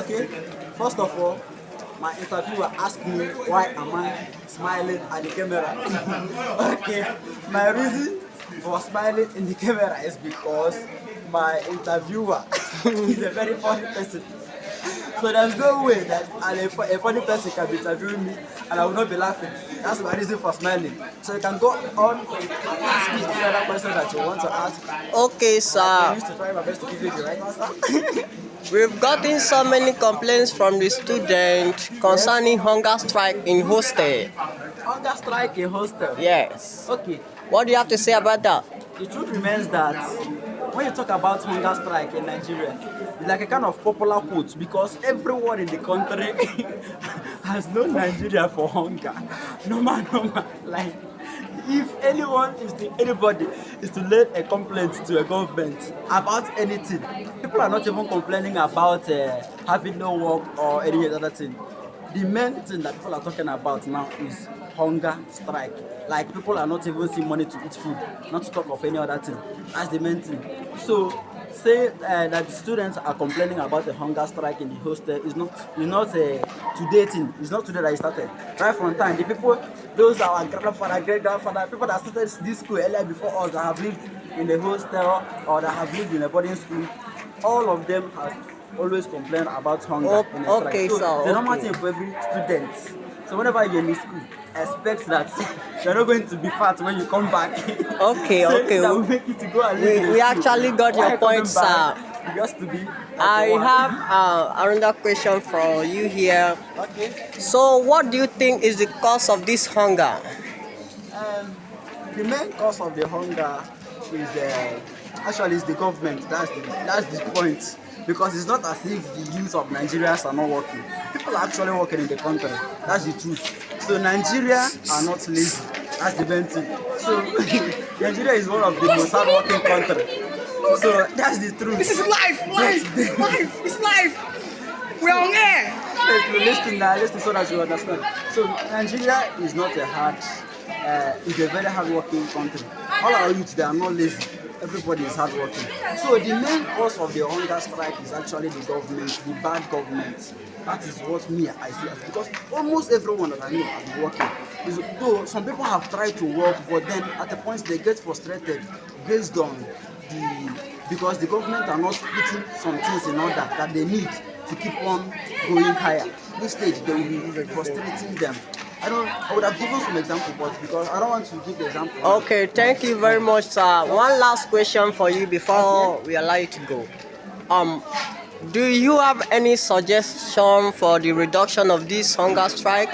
Okay, first of all, my interviewer asked me why am I smiling at the camera. Okay, my reason for smiling in the camera is because my interviewer is a very funny person. So there's no way that a funny person can be interviewing me and I will not be laughing. That's my reason for smiling. So you can go on and ask me any other question that you want to ask. Okay, I sir. used to try my best to give you the right answer. We've gotten so many complaints from the students concerning hunger strike in hostel. Hunger strike in hostel. Yes. Okay, What do you have to say about that? the truth remains that when you talk about hunger strike in Nigeria, it's like a kind of popular quote because everyone in the country has known Nigeria for hunger. No man, no man. Like, if anybody is to lay a complaint to a government about anything, people are not even complaining about having no work or any other thing. The main thing that people are talking about now is hunger strike. Like people are not even seeing money to eat food, not to talk of any other thing. That's the main thing. So say that the students are complaining about the hunger strike in the hostel is not today thing. It's not today that it started. Right from time, the people, those are our grandfather, great grandfather, people that started this school earlier before us that have lived in the hostel or that have lived in a boarding school, all of them have always complain about hunger in a strike. Okay, So sir, the normal okay. thing for every student. So whenever you're in the school, expect that you're not going to be fat when you come back. Okay, So okay. that will make you to go and live in the We school. actually got Why your coming point, back? sir. Just to be. I number one. have another question for you here. Okay. So, what do you think is the cause of this hunger? Um, the main cause of the hunger is actually is the government. That's the point. Because it's not as if the youth of Nigerians are not working. People are actually working in the country. That's the truth. So Nigeria are not lazy. That's the main thing. So Nigeria is one of the most hardworking countries. So that's the truth. This is life. It's life. We're on air. Yes, no, listen so that you understand. So Nigeria is not is a very hardworking country. All our youth, they are not lazy. Everybody is hardworking. So the main cause of the hunger strike is actually the government, the bad government. That is what I see as, because almost everyone that I know has been working. Though some people have tried to work, but then at a point they get frustrated based on because the government are not putting some things in order that they need to keep on going higher. This stage they will be frustrating them. I would have given some example, but because I don't want to give the example. Okay, thank you very much, sir. One last question for you before we allow you to go. Do you have any suggestion for the reduction of this hunger strike?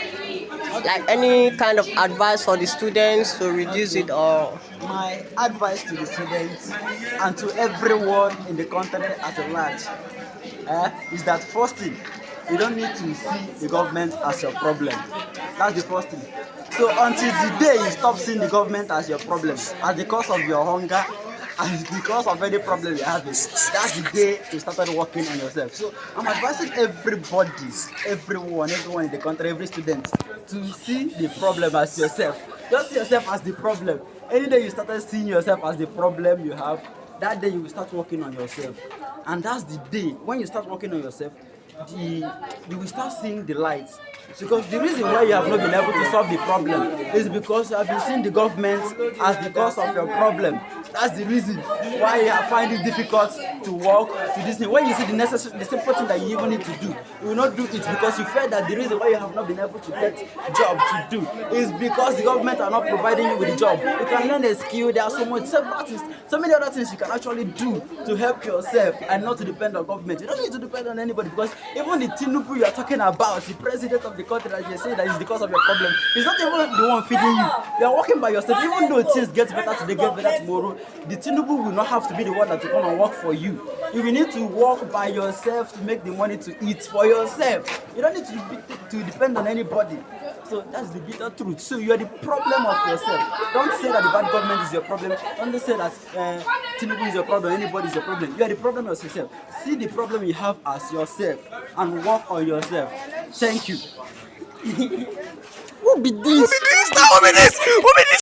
Like any kind of advice for the students to reduce it or? My advice to the students and to everyone in the country as a large is that first thing, you don't need to see the government as your problem. That's the first thing. So until the day you stop seeing the government as your problem, as the cause of your hunger, as the cause of any problem you're having, that's the day you started working on yourself. So I'm advising everyone in the country, every student, to see the problem as yourself. Don't see yourself as the problem. Any day you started seeing yourself as the problem you have, that day you will start working on yourself. And that's the day when you start working on yourself, you will start seeing the light. Because the reason why you have not been able to solve the problem is because you have been seeing the government as the cause of your problem. That's the reason why you are finding it difficult to work to this thing. When you see the simple thing that you even need to do, you will not do it because you feel that the reason why you have not been able to get job to do is because the government are not providing you with a job. You can learn a skill. There are so many other things you can actually do to help yourself and not to depend on government. You don't need to depend on anybody because even the Tinubu you are talking about, the president of the country that you say that is the cause of your problem, he's not even the one feeding you. You are working by yourself. Even though things get better today, get better tomorrow, the Tinubu will not have to be the one that will come and work for you. You will need to work by yourself to make the money to eat for yourself. You don't need to depend on anybody. So that's the bitter truth. So you are the problem of yourself. Don't say that the bad government is your problem. Don't say that Tinubu is your problem, anybody is your problem. You are the problem of yourself. See the problem you have as yourself and work on yourself. Thank you. Who be this? Who be this? Who be this?